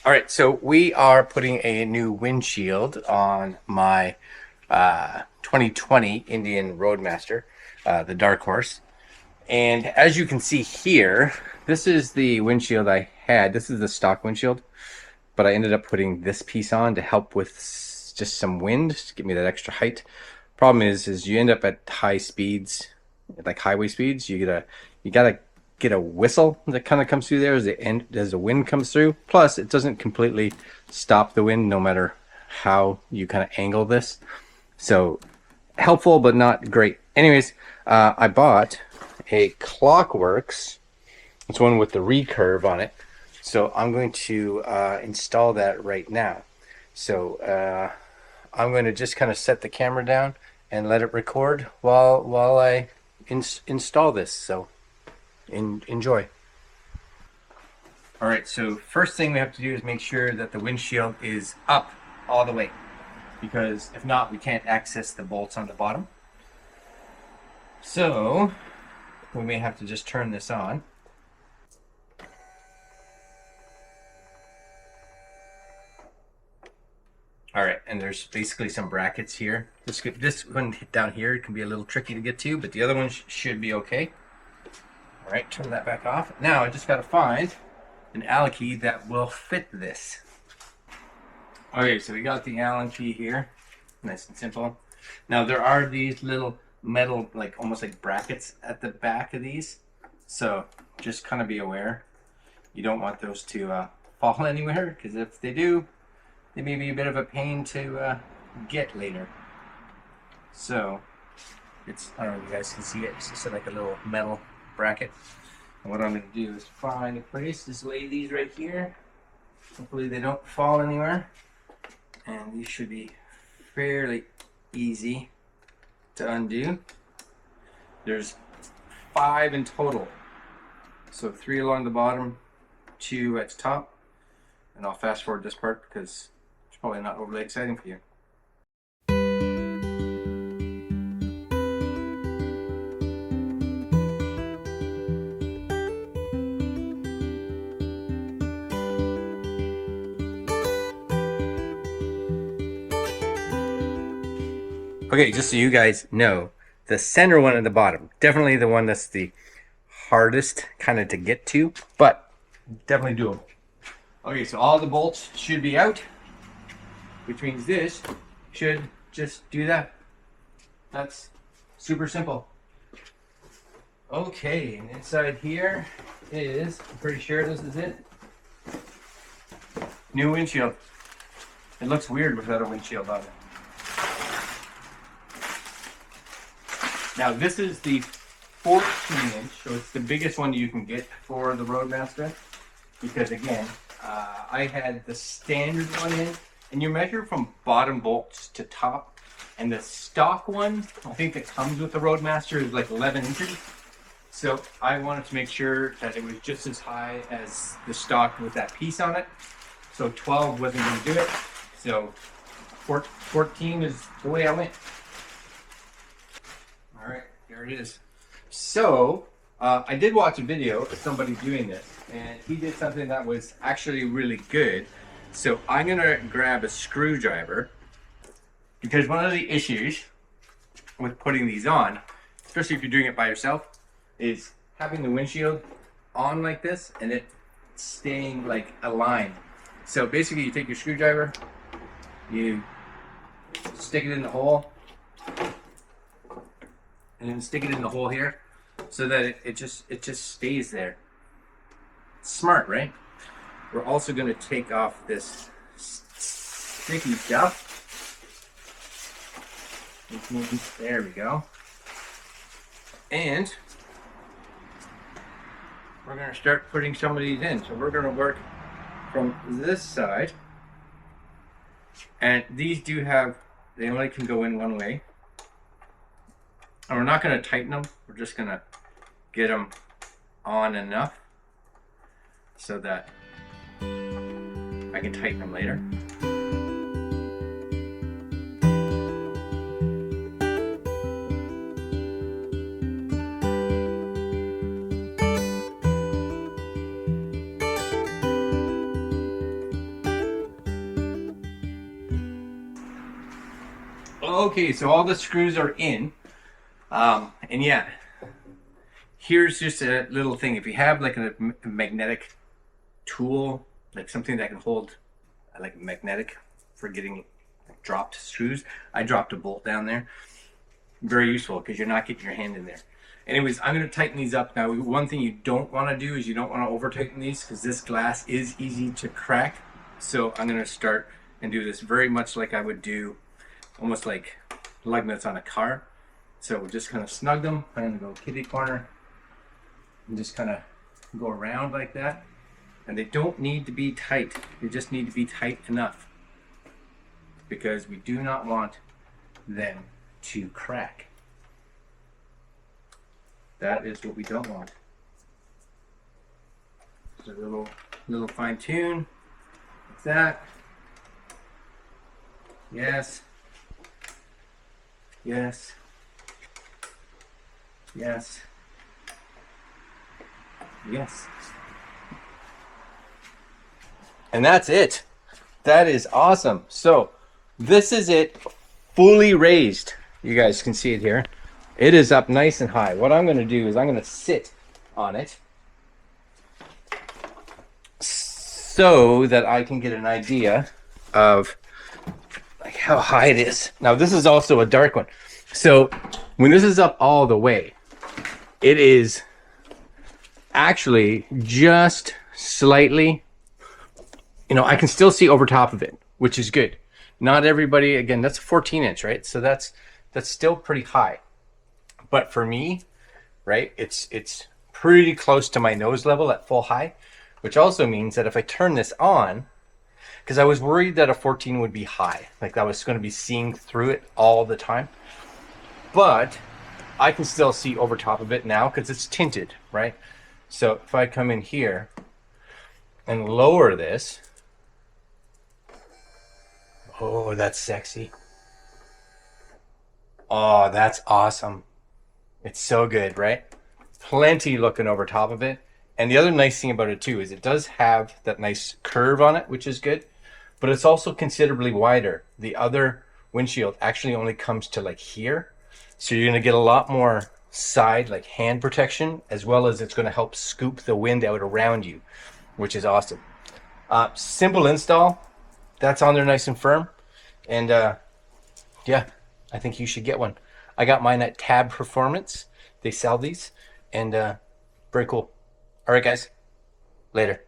All right, so we are putting a new windshield on my 2020 Indian RoadMaster, the Darkhorse. And as you can see here, this is the windshield I had. This is the stock windshield, but I ended up putting this piece on to help with just some wind, to give me that extra height. Problem is you end up at high speeds, like highway speeds. You gotta get a whistle that kind of comes through there as the wind comes through. Plus, it doesn't completely stop the wind, no matter how you kind of angle this. So helpful, but not great. Anyways, I bought a Klock Werks. It's one with the recurve on it. So I'm going to install that right now. So I'm going to just kind of set the camera down and let it record while I install this. So enjoy. All right, so first thing we have to do is make sure that the windshield is up all the way, because if not, we can't access the bolts on the bottom. So we may have to just turn this on. All right, and there's basically some brackets here. This one down here can be a little tricky to get to, but the other one should be okay. All right, turn that back off. Now I just got to find an Allen key that will fit this. Okay, so we got the Allen key here, nice and simple. Now there are these little metal, like almost like brackets at the back of these, so just kind of be aware. You don't want those to fall anywhere, because if they do, they may be a bit of a pain to get later. So it's, I don't know if you guys can see it, it's just like a little metal bracket. And what I'm going to do is find a place, just lay these right here. Hopefully they don't fall anywhere. And these should be fairly easy to undo. There's 5 in total. So 3 along the bottom, 2 at the top. And I'll fast forward this part because it's probably not overly exciting for you. Okay, just so you guys know, the center one at the bottom, definitely the one that's the hardest kind of to get to, but definitely doable. Okay, so all the bolts should be out, which means this should just do that. That's super simple. Okay, and inside here is, I'm pretty sure this is it, new windshield. It looks weird without a windshield on it. Now this is the 14-inch, so it's the biggest one you can get for the RoadMaster, because again, I had the standard one in, and you measure from bottom bolts to top, and the stock one, I think that comes with the RoadMaster, is like 11 inches. So I wanted to make sure that it was just as high as the stock with that piece on it. So 12 wasn't going to do it. So 14 is the way I went. All right, here it is. So I did watch a video of somebody doing this, and he did something that was actually really good. So I'm gonna grab a screwdriver, because one of the issues with putting these on, especially if you're doing it by yourself, is having the windshield on like this and it staying like aligned. So basically you take your screwdriver, you stick it in the hole, and then stick it in the hole here, so that it just stays there. Smart, right? We're also going to take off this sticky stuff. There we go. And we're going to start putting some of these in. So we're going to work from this side, and these do have, they only can go in one way. And we're not going to tighten them, we're just going to get them on enough so that I can tighten them later. Okay, so all the screws are in. And yeah, here's just a little thing. If you have like a magnetic tool, like something that can hold like magnetic for getting dropped screws, I dropped a bolt down there. Very useful because you're not getting your hand in there. Anyways, I'm going to tighten these up now. One thing you don't want to do is you don't want to over tighten these because this glass is easy to crack. So I'm going to start and do this very much like I would do almost like lug nuts on a car. So we'll just kind of snug them. I'm going to go kitty corner and just kind of go around like that. And they don't need to be tight. They just need to be tight enough because we do not want them to crack. That is what we don't want. Just a little fine tune like that. Yes. Yes. Yes. Yes. And that's it. That is awesome. So this is it fully raised. You guys can see it here. It is up nice and high. What I'm going to do is I'm going to sit on it so that I can get an idea of like how high it is. Now this is also a dark one. So when this is up all the way, it is actually just slightly, you know, I can still see over top of it, which is good. Not everybody, again, that's a 14-inch, right? So that's still pretty high. But for me, right, it's pretty close to my nose level at full high, which also means that if I turn this on, because I was worried that a 14 would be high, like I was going to be seeing through it all the time. But I can still see over top of it now because it's tinted, right? So if I come in here and lower this, oh, that's sexy. Oh, that's awesome. It's so good, right? Plenty looking over top of it. And the other nice thing about it too is it does have that nice curve on it, which is good, but it's also considerably wider. The other windshield actually only comes to like here. So you're gonna get a lot more side, like hand protection, as well as it's gonna help scoop the wind out around you, which is awesome. Simple install. That's on there nice and firm. And yeah, I think you should get one. I got mine at Tab Performance. They sell these, and very cool. All right, guys. Later.